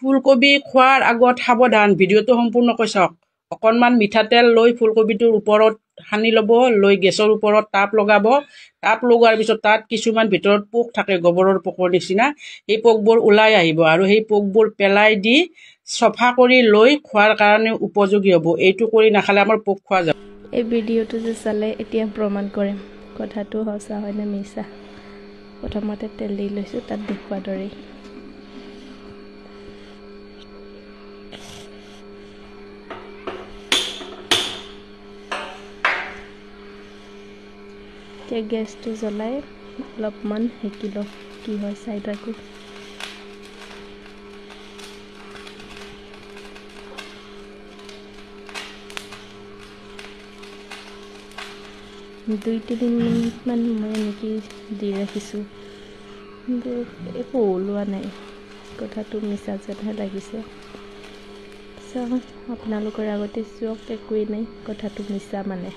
ফুলকবি খোৱাৰ আগত সাৱধান, ভিডিঅ'টো সম্পূৰ্ণকৈ চাওক। অকণমান মিঠাতেল লৈ ফুলকবিটোৰ ওপৰত সানি ল'ব, লৈ গেছৰ ওপৰত তাপ লগাব। তাপ লগোৱাৰ পিছত তাত কিছুমান ভিতৰত পোক থাকে, গোবৰৰ পোকৰ নিচিনা। সেই পোকবোৰ ওলাই আহিব আৰু সেই পোকবোৰ পেলাই দি চফা কৰি লৈ খোৱাৰ কাৰণে উপযোগী হ'ব। এইটো কৰি নাখালে আমাৰ পোক খোৱা যাব। এই ভিডিঅ'টো যে চালে এতিয়া প্ৰমাণ কৰিম কথাটো সঁচা হয় নে মিছা। প্ৰথমতে তেল দি লৈছোঁ, তাত দেখুওৱাৰ দৰেই। এতিয়া গেছটো জ্বলাই অলপমান সেকি লওঁ, কি হয় চাই থাকোঁ। দুই তিনি মিনিটমান মই এনেকৈ দি ৰাখিছোঁ, কিন্তু একো ওলোৱা নাই। কথাটো মিছা যেনহে লাগিছে। চাওক, আপোনালোকৰ আগতে চাওক, একোৱেই নাই, কথাটো মিছা মানে।